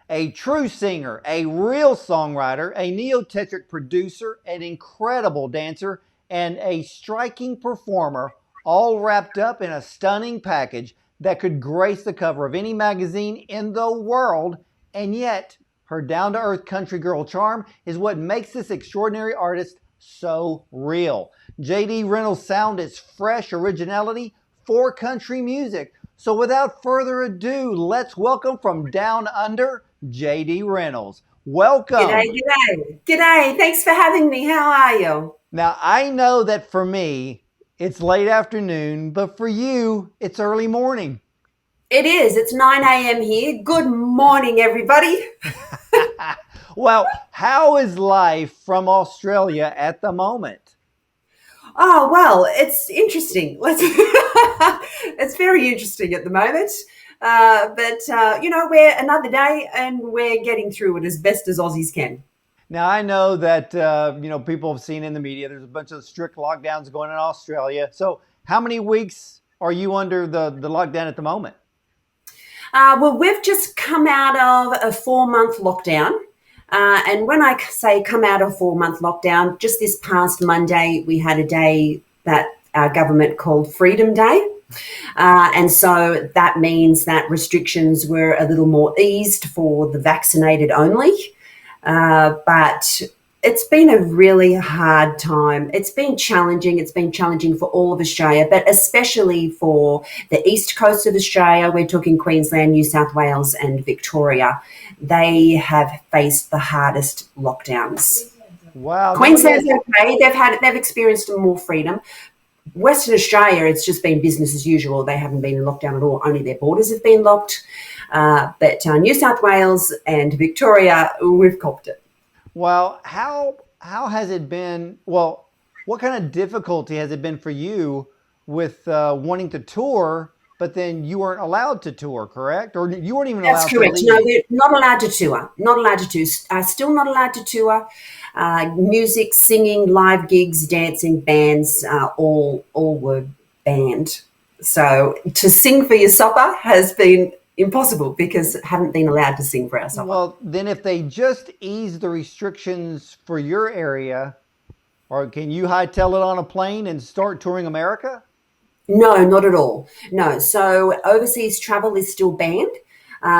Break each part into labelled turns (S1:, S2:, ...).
S1: A true singer, a real songwriter, a neoteric producer, an incredible dancer, and a striking performer, all wrapped up in a stunning package that could grace the cover of any magazine in the world. And yet, her down to earth country girl charm is what makes this extraordinary artist so real. JD Reynolds' sound is fresh originality for country music. So without further ado, let's welcome from down under, JD Reynolds.
S2: G'day,
S1: Welcome.
S2: g'day. G'day. Thanks for having me. How are you?
S1: Now, I know that for me, it's late afternoon, but for you, it's early morning.
S2: It is. It's 9 a.m. here. Good morning, everybody.
S1: Well, how is life from Australia at the moment?
S2: Oh, well, it's interesting. Let's It's very interesting at the moment. But we're another day and we're getting through it as best as Aussies can.
S1: Now, I know that people have seen in the media there's a bunch of strict lockdowns going in Australia. So, how many weeks are you under the lockdown at the moment?
S2: Well, we've just come out of a 4 month lockdown. And when I say come out of 4 month lockdown, just this past Monday, we had a day that our government called Freedom Day. And so that means that restrictions were a little more eased for the vaccinated only. But it's been a really hard time. It's been challenging. It's been challenging for all of Australia, but especially for the east coast of Australia. We're talking Queensland, New South Wales, and Victoria. They have faced the hardest lockdowns.
S1: Wow.
S2: Queensland's okay. They've experienced more freedom. Western Australia, it's just been business as usual. They haven't been in lockdown at all. Only their borders have been locked. But New South Wales and Victoria, we've copped it.
S1: Well, how has it been? Well, what kind of difficulty has it been for you with wanting to tour, but then you weren't allowed to tour, correct? Or you weren't even
S2: That's
S1: allowed to
S2: correct. No,
S1: leave?
S2: we're not allowed to tour. Not allowed to tour. Still not allowed to tour. Music, singing, live gigs, dancing, bands, all were banned. So to sing for your supper has been impossible because haven't been allowed to sing for our supper.
S1: Well, then if they just ease the restrictions for your area, or can you hightail it on a plane and start touring America?
S2: No, not at all. No. So overseas travel is still banned.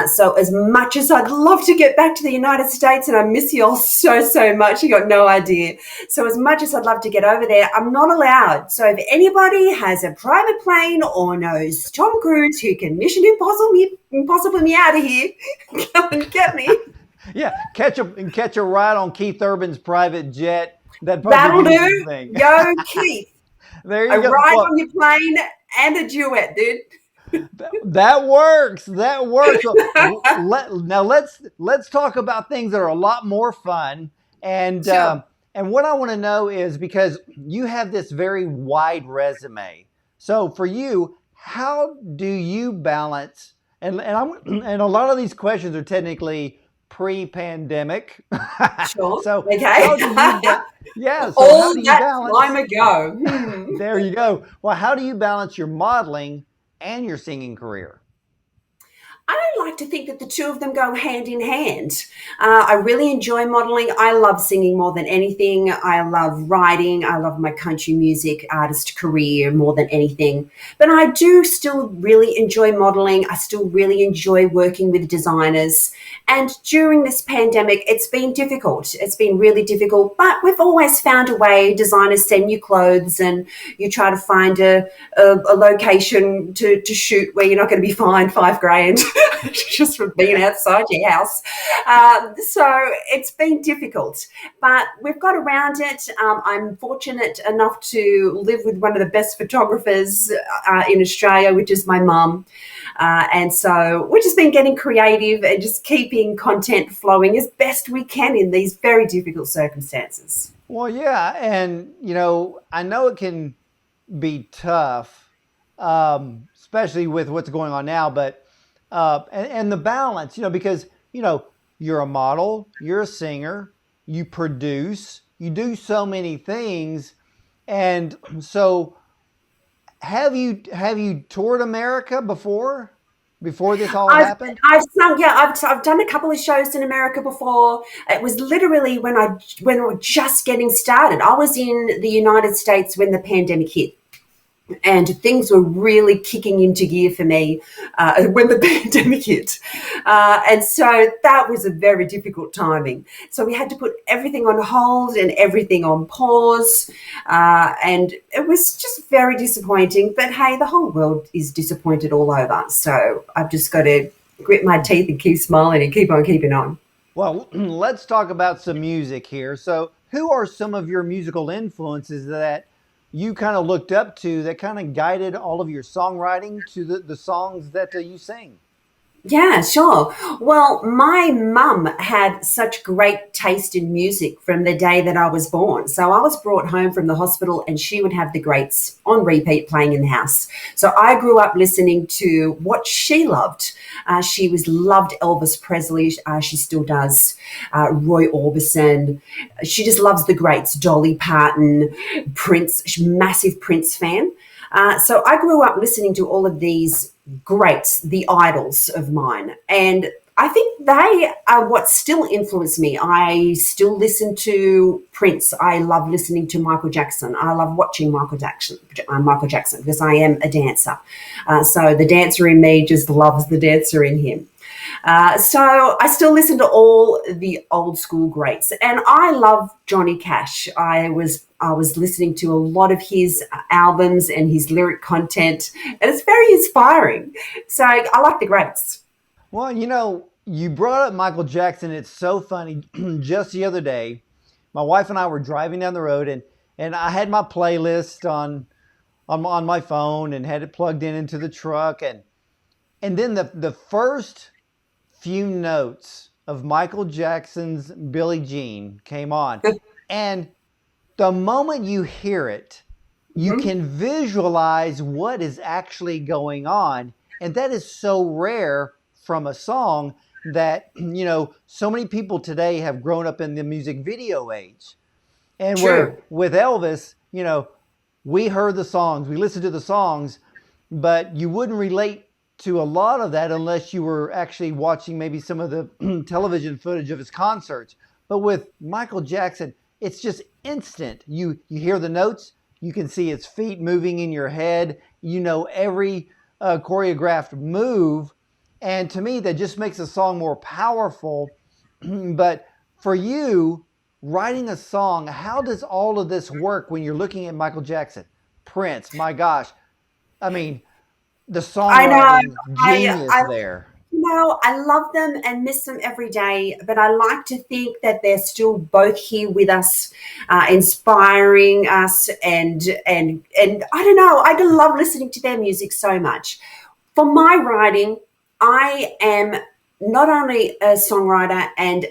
S2: So as much as I'd love to get back to the United States and I miss you all so, so much, you got no idea. So as much as I'd love to get over there, I'm not allowed. So if anybody has a private plane or knows Tom Cruise who can Mission Impossible me out of here, come and get me.
S1: Yeah, catch a ride on Keith Urban's private jet. That'd probably
S2: That'll
S1: be the
S2: do.
S1: thing.
S2: Yo, Keith.
S1: There
S2: A
S1: you go.
S2: ride
S1: Well,
S2: on your plane and a duet, dude.
S1: that works. That works. So now let's talk about things that are a lot more fun. And
S2: Sure.
S1: and what I want to know is because you have this very wide resume. So for you, how do you balance? And a lot of these questions are technically pre-pandemic.
S2: Sure.
S1: So
S2: Okay.
S1: how do you? Yeah. So how
S2: All
S1: do you
S2: that
S1: balance?
S2: time ago. Hmm.
S1: There you go. Well, how do you balance your modeling and your singing career?
S2: I don't like to think that the two of them go hand in hand. I really enjoy modeling. I love singing more than anything. I love writing. I love my country music artist career more than anything. But I do still really enjoy modeling. I still really enjoy working with designers. And during this pandemic, it's been difficult. It's been really difficult. But we've always found a way. Designers send you clothes and you try to find a location to shoot where you're not going to be fined 5 grand. Just for being outside your house. So it's been difficult, but we've got around it. I'm fortunate enough to live with one of the best photographers in Australia, which is my mum. And so we've just been getting creative and just keeping content flowing as best we can in these very difficult circumstances.
S1: Well, yeah, and I know it can be tough, especially with what's going on now. But and the balance, because you're a model, you're a singer, you produce, you do so many things, and so have you toured America before? before this all
S2: I've
S1: happened?
S2: I've sung, yeah, I've done a couple of shows in America before. It was literally when we were just getting started. I was in the United States when the pandemic hit, and things were really kicking into gear for me when the pandemic hit. And so that was a very difficult timing. So we had to put everything on hold and everything on pause. And it was just very disappointing. But hey, the whole world is disappointed all over. So I've just got to grit my teeth and keep smiling and keep on keeping on.
S1: Well, let's talk about some music here. So, who are some of your musical influences that you kind of looked up to that kind of guided all of your songwriting to the songs that you sing?
S2: Yeah, sure. Well, my mum had such great taste in music from the day that I was born. So I was brought home from the hospital and she would have the greats on repeat playing in the house. So I grew up listening to what she loved. She was loved Elvis Presley. She still does. Roy Orbison. She just loves the greats. Dolly Parton, Prince. She's a massive Prince fan. So I grew up listening to all of these greats, the idols of mine. And I think they are what still influence me. I still listen to Prince. I love listening to Michael Jackson. I love watching Michael Jackson because I am a dancer. So the dancer in me just loves the dancer in him. So I still listen to all the old school greats, and I love Johnny Cash. I was listening to a lot of his albums and his lyric content, and it's very inspiring. So I like the greats.
S1: Well, you brought up Michael Jackson. It's so funny. Just the other day, my wife and I were driving down the road, and I had my playlist on my phone and had it plugged in into the truck, and then the first few notes of Michael Jackson's Billie Jean came on. And the moment you hear it, you
S2: Mhm.
S1: can visualize what is actually going on. And that is so rare from a song that, so many people today have grown up in the music video age. And where
S2: True.
S1: with Elvis, we heard the songs, we listened to the songs, but you wouldn't relate to a lot of that unless you were actually watching maybe some of the television footage of his concerts. But with Michael Jackson, it's just instant. You hear the notes, you can see his feet moving in your head, every choreographed move, and to me that just makes a song more powerful. But for you, writing a song, how does all of this work when you're looking at Michael Jackson, Prince? My gosh, I mean, the
S2: I know.
S1: songwriting
S2: I
S1: genius
S2: I
S1: there.
S2: No, I love them and miss them every day, but I like to think that they're still both here with us, inspiring us, and I don't know. I do love listening to their music so much. For my writing, I am not only a songwriter and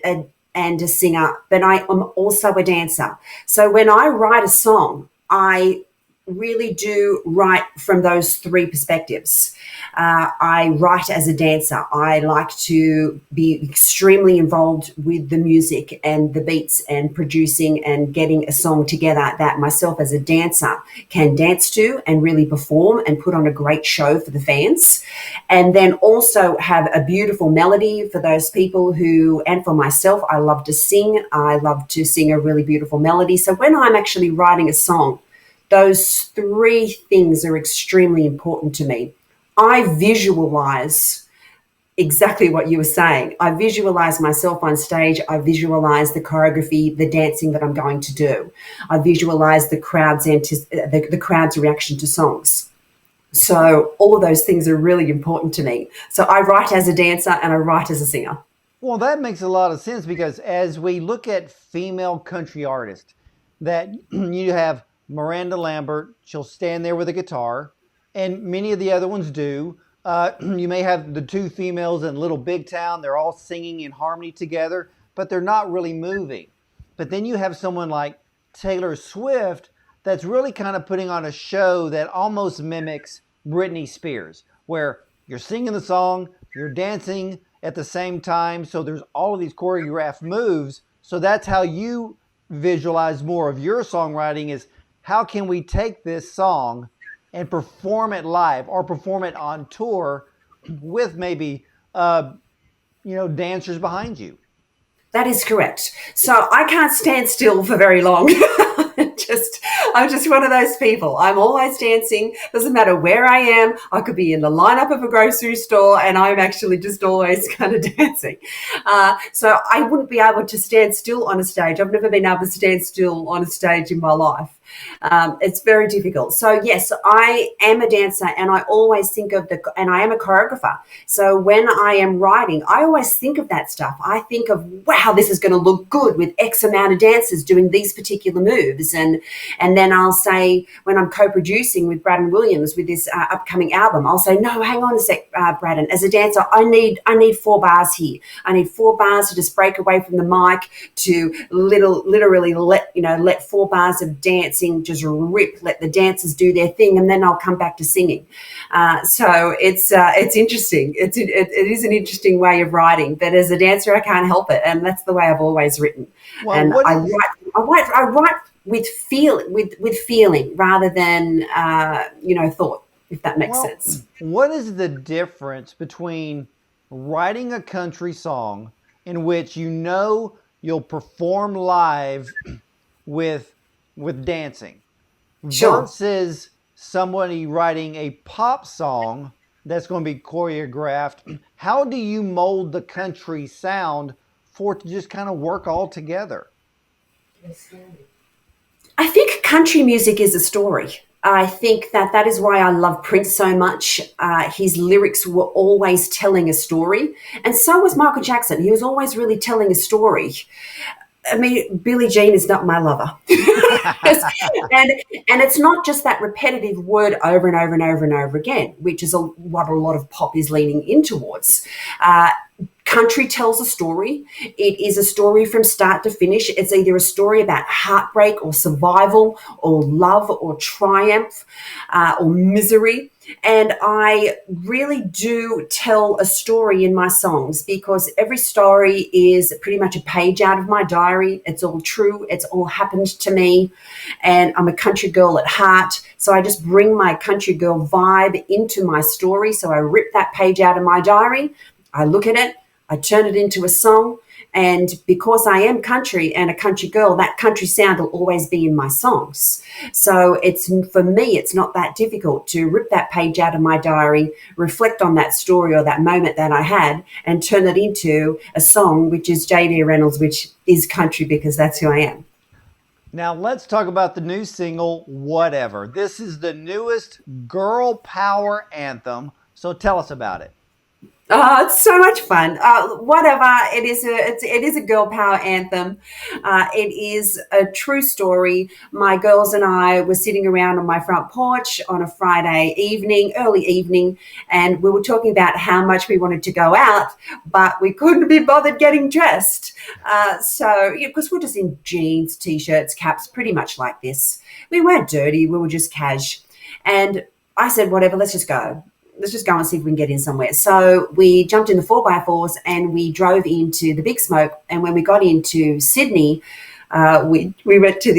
S2: a singer, but I am also a dancer. So when I write a song, I really do write from those three perspectives. I write as a dancer. I like to be extremely involved with the music and the beats and producing and getting a song together that myself as a dancer can dance to and really perform and put on a great show for the fans. And then also have a beautiful melody for those people who, and for myself, I love to sing. I love to sing a really beautiful melody. So when I'm actually writing a song, those three things are extremely important to me. I visualize exactly what you were saying. I visualize myself on stage. I visualize the choreography, the dancing that I'm going to do. I visualize the crowd's reaction to songs. So all of those things are really important to me. So I write as a dancer and I write as a singer.
S1: Well, that makes a lot of sense because as we look at female country artists, that you have Miranda Lambert, she'll stand there with a guitar, and many of the other ones do. You may have the two females in Little Big Town, they're all singing in harmony together, but they're not really moving. But then you have someone like Taylor Swift that's really kind of putting on a show that almost mimics Britney Spears, where you're singing the song, you're dancing at the same time. So there's all of these choreographed moves. So that's how you visualize more of your songwriting is how can we take this song and perform it live or perform it on tour with maybe dancers behind you.
S2: That is correct. So I can't stand still for very long. just I'm just one of those people. I'm always dancing. Doesn't matter where I am. I could be in the lineup of a grocery store and I'm actually just always kind of dancing. So I wouldn't be able to stand still on a stage. I've never been able to stand still on a stage in my life. It's very difficult. So yes, I am a dancer and I always think of and I am a choreographer. So when I am writing, I always think of that stuff. I think of, wow, this is going to look good with X amount of dancers doing these particular moves. And then I'll say, when I'm co-producing with Braden Williams with this upcoming album, I'll say, no, hang on a sec, Braden, as a dancer, I need 4 bars here. I need 4 bars to just break away from the mic to literally let 4 bars of dancing just rip, let the dancers do their thing, and then I'll come back to singing. So it's interesting. It is an interesting way of writing, but as a dancer, I can't help it, and that's the way I've always written.
S1: Well,
S2: and I write with feeling rather than thought, if that makes sense.
S1: What is the difference between writing a country song in which you'll perform live with dancing,
S2: sure,
S1: versus somebody writing a pop song that's going to be choreographed? How do you mold the country sound for it to just kind of work all together?
S2: I think country music is a story. I think that is why I love Prince so much. His lyrics were always telling a story, and so was Michael Jackson. He was always really telling a story. I mean, Billie Jean is not my lover. and it's not just that repetitive word over and over and over and over again, which is what a lot of pop is leaning in towards. Country tells a story. It is a story from start to finish. It's either a story about heartbreak or survival or love or triumph or misery. And I really do tell a story in my songs because every story is pretty much a page out of my diary. It's all true. It's all happened to me. And I'm a country girl at heart. So I just bring my country girl vibe into my story. So I rip that page out of my diary. I look at it. I turn it into a song, and because I am country and a country girl, that country sound will always be in my songs. So for me, it's not that difficult to rip that page out of my diary, reflect on that story or that moment that I had, and turn it into a song, which is JD Reynolds, which is country because that's who I am.
S1: Now let's talk about the new single, Whatever. This is the newest girl power anthem. So tell us about it.
S2: It's so much fun. Whatever. It is a girl power anthem. It is a true story. My girls and I were sitting around on my front porch on a Friday evening, early evening, and we were talking about how much we wanted to go out, but we couldn't be bothered getting dressed. Because we're just in jeans, t-shirts, caps, pretty much like this. We weren't dirty. We were just cash. And I said, whatever, let's just go and see if we can get in somewhere. So we jumped in the 4x4s and we drove into the Big Smoke. And when we got into Sydney, we went to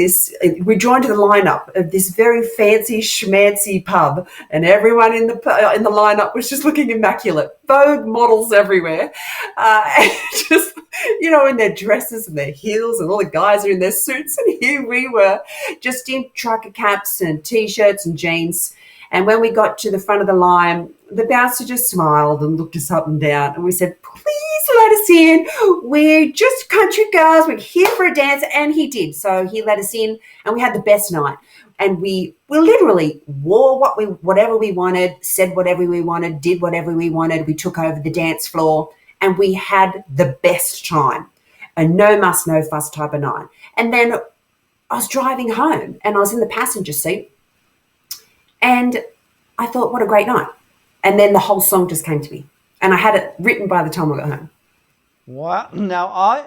S2: we joined the lineup of this very fancy schmancy pub, and everyone in the lineup was just looking immaculate. Vogue models everywhere, and just in their dresses and their heels, and all the guys are in their suits, and here we were, just in trucker caps and t-shirts and jeans. And when we got to the front of the line, the bouncer just smiled and looked us up and down. And we said, please let us in. We're just country girls. We're here for a dance. And he did. So he let us in and we had the best night. And we literally wore whatever we wanted, said whatever we wanted, did whatever we wanted. We took over the dance floor and we had the best time. A no muss, no fuss type of night. And then I was driving home and I was in the passenger seat. And I thought, what a great night. And then the whole song just came to me. And I had it written by the time I got home.
S1: Wow.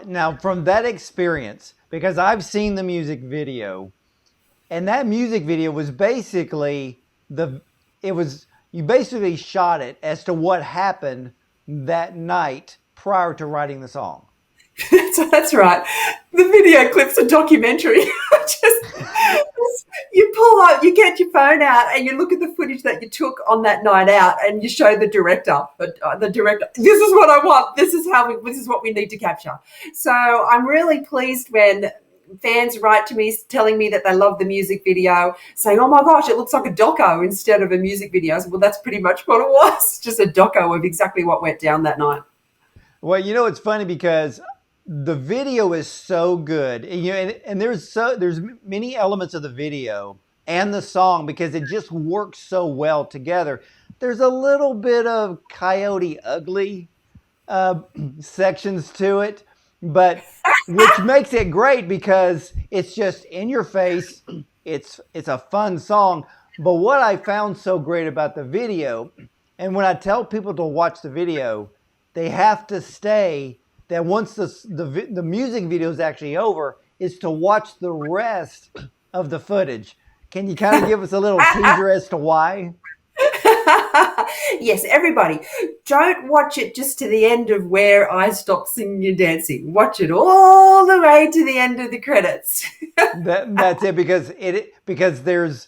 S1: Now from that experience, because I've seen the music video, and that music video was basically you basically shot it as to what happened that night prior to writing the song.
S2: So that's right. The video clip's a documentary. You pull out, you get your phone out, and you look at the footage that you took on that night out, and you show the director. The director, this is what I want. This is what we need to capture. So I'm really pleased when fans write to me telling me that they love the music video, saying, "Oh my gosh, it looks like a doco instead of a music video." So, well, that's pretty much what it was, just a doco of exactly what went down that night.
S1: Well, it's funny because the video is so good, and there's many elements of the video and the song because it just works so well together. There's a little bit of Coyote Ugly sections to it, but which makes it great because it's just in your face. It's a fun song. But what I found so great about the video, and when I tell people to watch the video, they have to stay. That once the music video is actually over, is to watch the rest of the footage. Can you kind of give us a little teaser as to why?
S2: Yes, everybody, don't watch it just to the end of where I stop singing and dancing. Watch it all the way to the end of the credits.
S1: That's it, because there's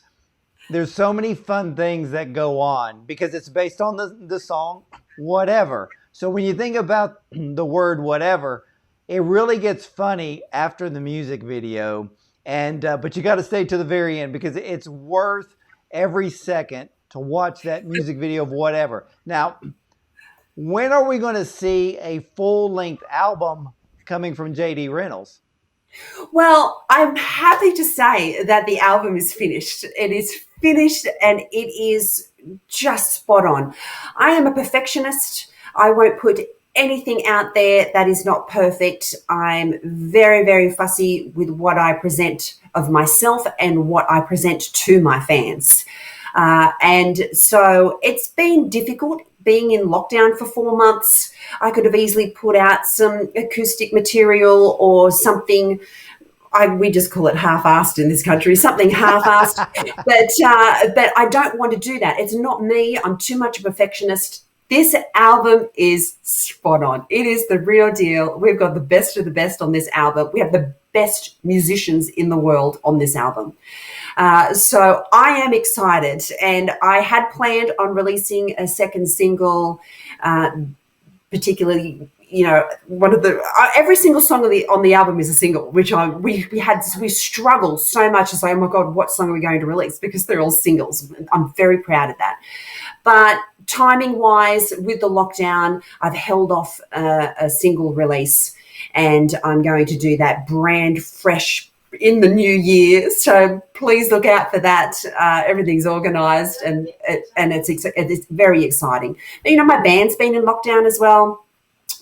S1: so many fun things that go on because it's based on the song Whatever. So when you think about the word whatever, it really gets funny after the music video, and but you got to stay to the very end because it's worth every second to watch that music video of Whatever. Now, when are we going to see a full-length album coming from JD Reynolds?
S2: Well, I'm happy to say that the album is finished. It is finished and it is just spot on. I am a perfectionist. I won't put anything out there that is not perfect. I'm very, very fussy with what I present of myself and what I present to my fans. And so it's been difficult being in lockdown for 4 months. I could have easily put out some acoustic material or something. We just call it half-assed in this country, something half-assed. But I don't want to do that. It's not me. I'm too much a perfectionist. This album is spot on. It is the real deal. We've got the best of the best on this album. We have the best musicians in the world on this album. So I am excited, and I had planned on releasing a second single, particularly, one of the every single song on the album is a single, which we struggled so much to say, oh my God, what song are we going to release? Because they're all singles. I'm very proud of that. But timing wise, with the lockdown, I've held off a single release, and I'm going to do that brand fresh in the new year. So please look out for that. Everything's organised and it's very exciting. My band's been in lockdown as well.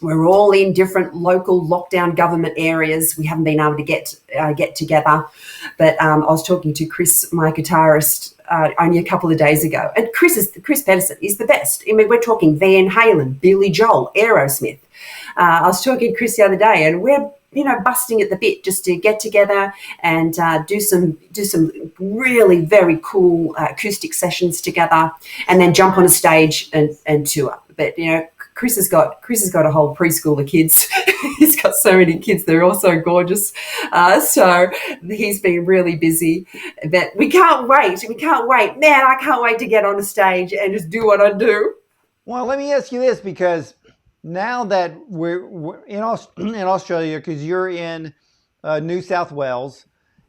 S2: We're all in different local lockdown government areas. We haven't been able to get together. But I was talking to Chris, my guitarist, only a couple of days ago. And Chris Pedersen is the best. I mean, we're talking Van Halen, Billy Joel, Aerosmith. I was talking to Chris the other day, and we're busting at the bit just to get together and do some really very cool acoustic sessions together, and then jump on a stage and tour. But Chris has got a whole preschool of kids. He's got so many kids. They're all so gorgeous. So he's been really busy. But we can't wait. Man, I can't wait to get on a stage and just do what I do.
S1: Well, let me ask you this, because now that we're in Australia, because you're in New South Wales,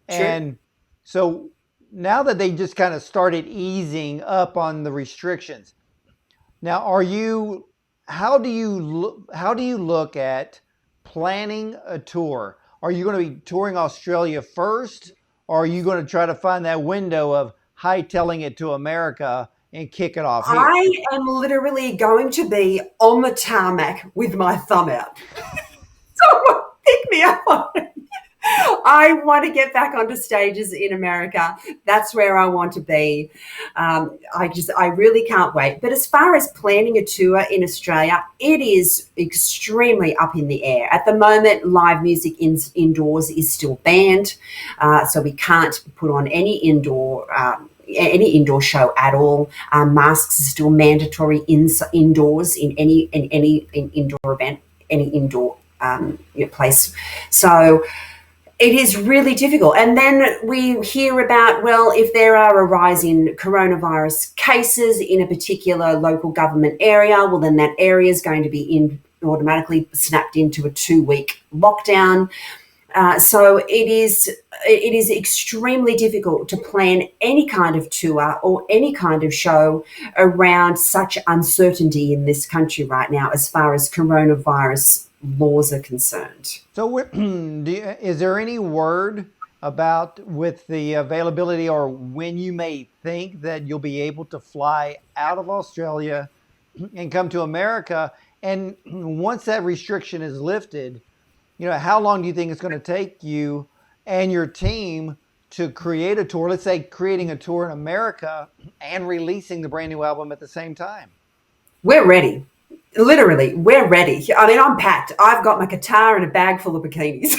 S2: Sure.
S1: and so now that they just kind of started easing up on the restrictions, now how do you look at planning a tour? Are you going to be touring Australia first, or are you going to try to find that window of hightailing it to America and kick it off here?
S2: I am literally going to be on the tarmac with my thumb out. Someone pick me up on it. I want to get back onto stages in America. That's where I want to be. I really can't wait. But as far as planning a tour in Australia, it is extremely up in the air. At the moment, live music indoors is still banned. So we can't put on any indoor show at all. Masks are still mandatory indoors in any indoor event, any indoor place. So It is really difficult. And then we hear about, well, if there are a rise in coronavirus cases in a particular local government area, well, then that area is going to be automatically snapped into a 2-week lockdown. So it is extremely difficult to plan any kind of tour or any kind of show around such uncertainty in this country right now as far as coronavirus laws are concerned.
S1: So, is there any word about with the availability or when you may think that you'll be able to fly out of Australia and come to America? And once that restriction is lifted, how long do you think it's going to take you and your team to create a tour? Let's say creating a tour in America and releasing the brand new album at the same time.
S2: We're ready. Literally, we're ready. I mean, I'm packed. I've got my guitar and a bag full of bikinis.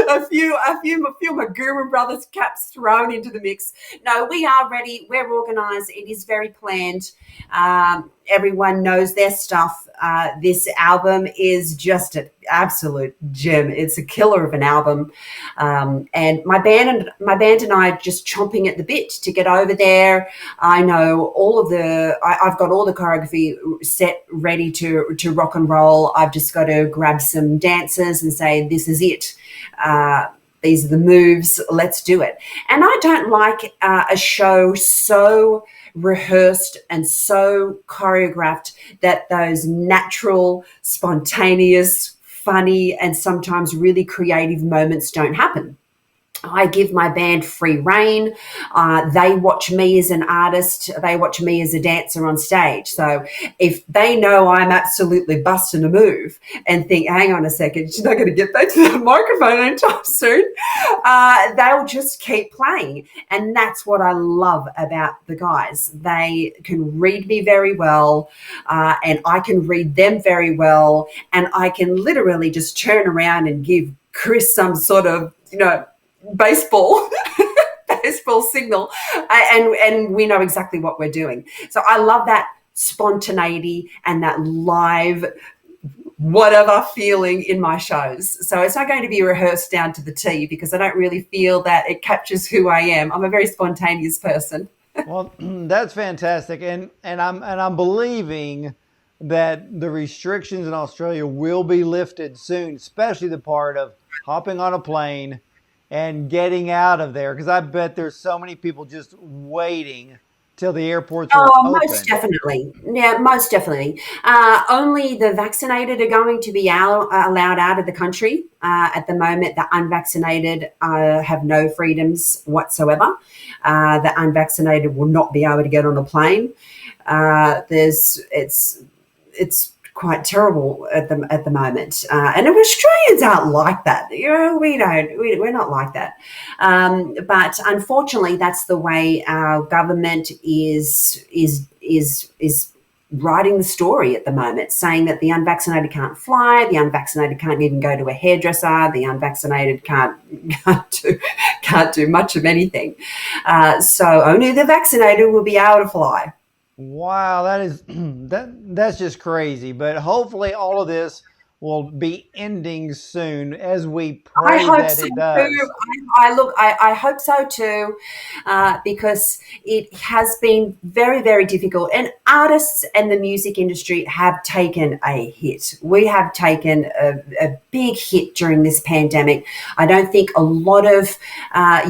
S2: a few of my Guru Brothers caps thrown into the mix. No, we are ready. We're organised. It is very planned. Everyone knows their stuff. This album is just an absolute gem. It's a killer of an album, and my band and I are just chomping at the bit to get over there. I know I've got all the choreography set ready to rock and roll. I've just got to grab some dancers and say, this is it. These are the moves. Let's do it. And I don't like a show so rehearsed and so choreographed that those natural, spontaneous, funny, and sometimes really creative moments don't happen. I give my band free rein. They watch me as an artist. They watch me as a dancer on stage. So if they know I'm absolutely busting a move and think, hang on a second, she's not going to get back to the microphone anytime soon, they'll just keep playing. And that's what I love about the guys. They can read me very well, and I can read them very well. And I can literally just turn around and give Chris some sort of, baseball signal, and we know exactly what we're doing. So I love that spontaneity and that live whatever feeling in my shows. So it's not going to be rehearsed down to the T, because I don't really feel that it captures who I am. I'm a very spontaneous person.
S1: Well, that's fantastic, and I'm believing that the restrictions in Australia will be lifted soon, especially the part of hopping on a plane and getting out of there, because I bet there's so many people just waiting till the airports are open.
S2: Most definitely. Yeah, most definitely. Only the vaccinated are going to be allowed out of the country. At the moment, the unvaccinated have no freedoms whatsoever. The unvaccinated will not be able to get on a plane. It's quite terrible at the moment, and Australians aren't like that. We're not like that. But unfortunately, that's the way our government is writing the story at the moment, saying that the unvaccinated can't fly, the unvaccinated can't even go to a hairdresser, the unvaccinated can't do much of anything. So only the vaccinated will be able to fly.
S1: Wow, that's just crazy. But hopefully all of this will be ending soon, as we pray that it does.
S2: I hope so too, because it has been very, very difficult. And artists and the music industry have taken a hit. We have taken a big hit during this pandemic. I don't think a lot of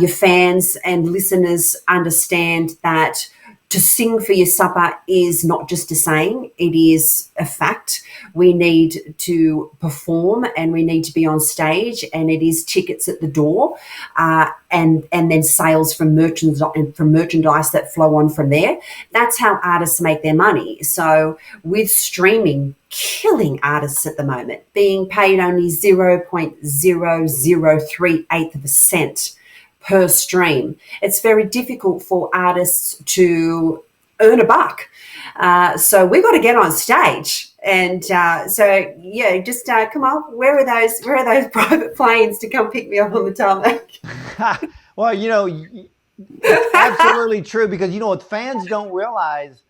S2: your fans and listeners understand that to sing for your supper is not just a saying, it is a fact. We need to perform and we need to be on stage, and it is tickets at the door, and then sales from merchandise that flow on from there. That's how artists make their money. So with streaming killing artists at the moment, being paid only 0.0038 of a cent per stream, it's very difficult for artists to earn a buck. So we've got to get on stage, and just come on. Where are those private planes to come pick me up on the tarmac?
S1: Well, it's absolutely true, because what fans don't realize,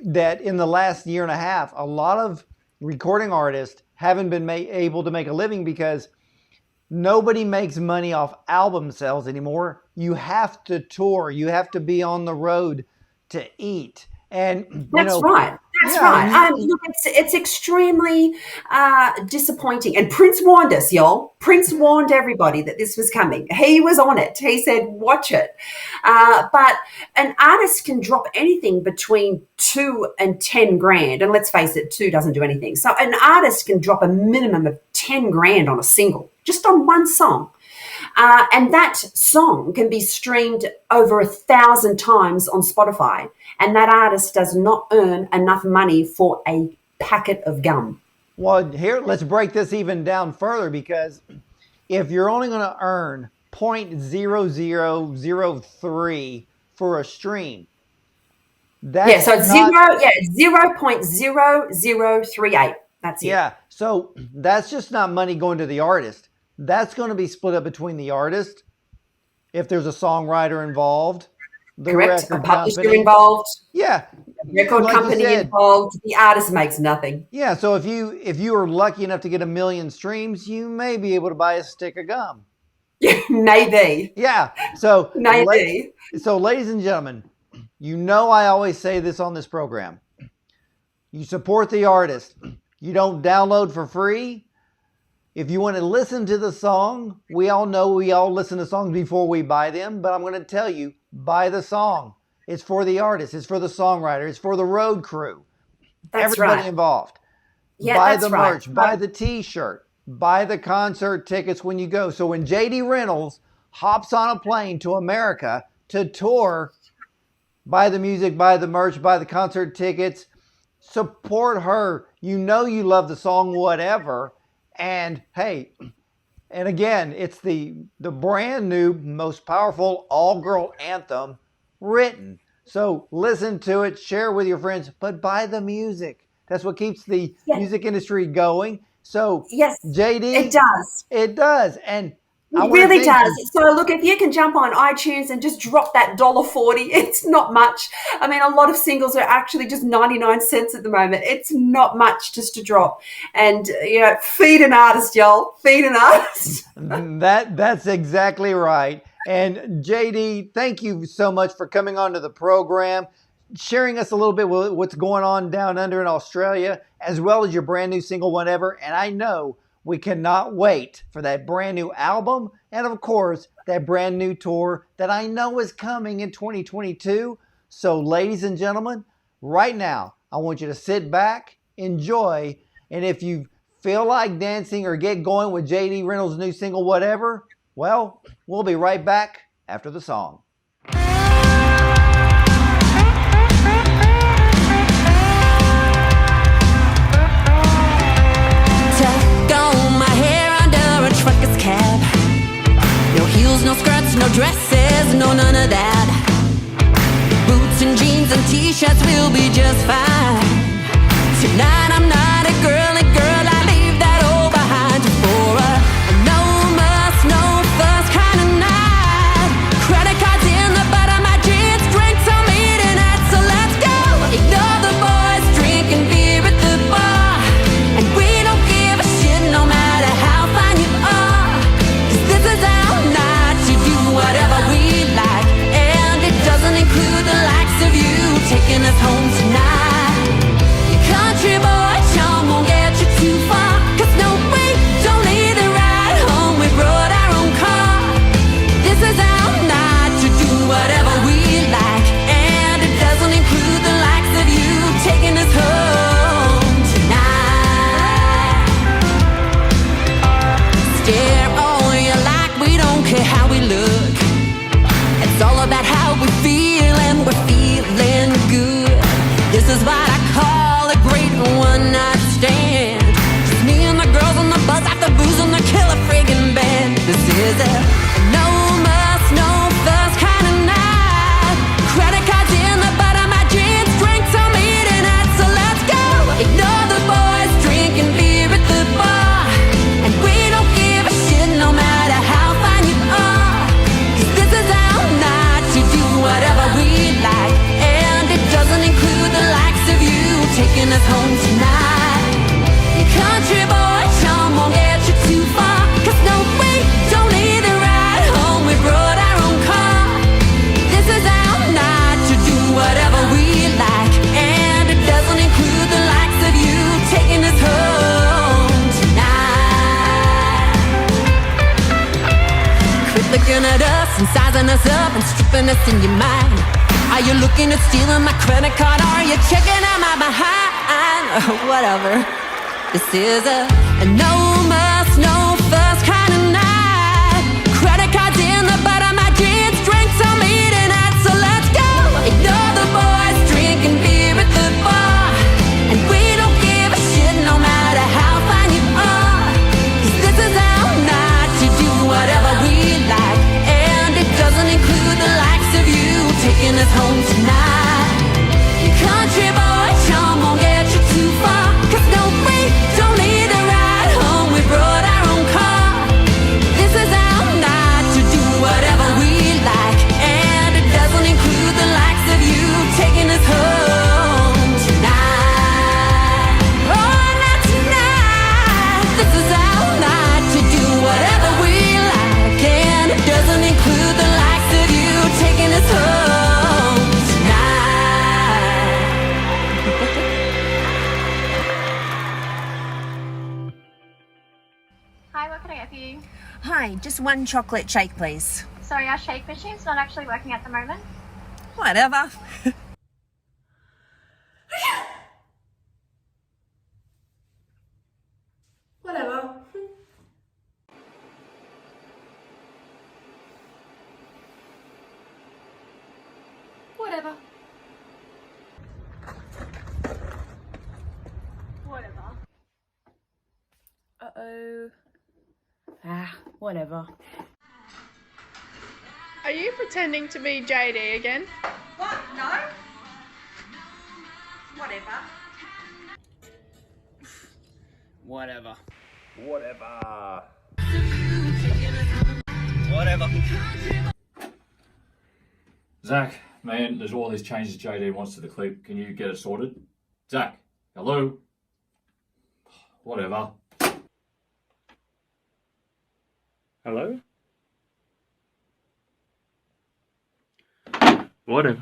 S1: that in the last year and a half, a lot of recording artists haven't been able to make a living because nobody makes money off album sales anymore. You have to tour. You have to be on the road to eat. And
S2: That's right. That's right. Look, it's extremely disappointing. And Prince warned us, y'all. Prince warned everybody that this was coming. He was on it. He said, watch it. But an artist can drop anything between 2 and 10 grand. And let's face it, 2 doesn't do anything. So an artist can drop a minimum of 10 grand on a single, just on one song. And that song can be streamed over 1,000 times on Spotify. And that artist does not earn enough money for a packet of gum.
S1: Well, here, let's break this even down further, because if you're only going to earn 0.0003 for a stream, that's
S2: so it's 0.0038. That's it.
S1: Yeah, so that's just not money going to the artist. That's going to be split up between the artist, if there's a songwriter involved, the
S2: correct, a
S1: record
S2: publisher
S1: company
S2: involved,
S1: yeah,
S2: record
S1: like
S2: company involved. The artist makes nothing.
S1: Yeah, so if you are lucky enough to get 1 million streams, you may be able to buy a stick of gum.
S2: Yeah, maybe.
S1: Yeah, so
S2: maybe.
S1: So, ladies and gentlemen, you know I always say this on this program: you support the artist. You don't download for free. If you want to listen to the song, we all know we all listen to songs before we buy them, but I'm going to tell you, buy the song. It's for the artist. It's for the songwriter. It's for the road crew.
S2: That's
S1: Everybody
S2: right.
S1: involved.
S2: Yeah,
S1: buy
S2: that's
S1: the
S2: right.
S1: merch. Buy the t-shirt. Buy the concert tickets when you go. So when JD Reynolds hops on a plane to America to tour, buy the music, buy the merch, buy the concert tickets. Support her. You know you love the song, whatever. And hey, and again, it's the brand new, most powerful all-girl anthem written. So listen to it, share with your friends, but buy the music. That's what keeps the music industry going. So
S2: yes,
S1: JD,
S2: it does.
S1: It does. And
S2: it really does. So look, if you can jump on iTunes and just drop that $1.40, it's not much. I mean, a lot of singles are actually just 99 cents at the moment. It's not much just to drop. And, feed an artist, y'all. Feed an artist.
S1: That's exactly right. And JD, thank you so much for coming on to the program, sharing us a little bit what's going on down under in Australia, as well as your brand new single, Whatever. And I know we cannot wait for that brand new album and, of course, that brand new tour that I know is coming in 2022. So, ladies and gentlemen, right now, I want you to sit back, enjoy, and if you feel like dancing or get going with JD Reynolds' new single, Whatever, well, we'll be right back after the song.
S3: Trucker's cab. No heels, no skirts, no dresses, no none of that. Boots and jeans and t-shirts will be just fine. Tonight I'm not a girly girl, I leave that all behind for a no muss, no fuss kind of night. Credit cards in the butt of my jeans, drinks on me tonight, so let's go. Ignore the boys drinking beer at the bar, and we don't give a shit no matter how fine you are. This is our night to do whatever we like, and it doesn't include the likes of you taking us home tonight. looking at us and sizing us up and stripping us in your mind? Are you looking at stealing my credit card? Or are you checking out my behind? Whatever. This is a no muss, no fuss kind of night. Credit cards in the butt of my jeans, drinks I'm eating at, so let's go. Ignore the boys drinking beer at the bar, and we don't give a shit no matter how fine you are. 'Cause this is our night to do whatever we like, and it doesn't include the likes of you taking us home tonight. Country boy, charm won't get you too far, 'cause no, we don't need a ride home, we brought our own car. This is our night to do whatever we like, and it doesn't include the likes of you taking us home tonight. Oh, not tonight. This is our night to do whatever we like, and it doesn't include the likes of you taking us home tonight.
S4: Hi, what can I get for you?
S2: Hi, just one chocolate shake, please.
S4: Sorry, our shake machine's not actually working at the moment.
S2: Whatever. Whatever.
S4: Whatever. Whatever.
S5: Uh-oh. Whatever.
S6: Are you pretending to be JD again?
S2: What? No? Whatever.
S7: Whatever.
S8: Whatever.
S7: Whatever.
S9: Zach, man, there's all these changes JD wants to the clip. Can you get it sorted? Zach, hello? Whatever.
S8: Hello? Whatever.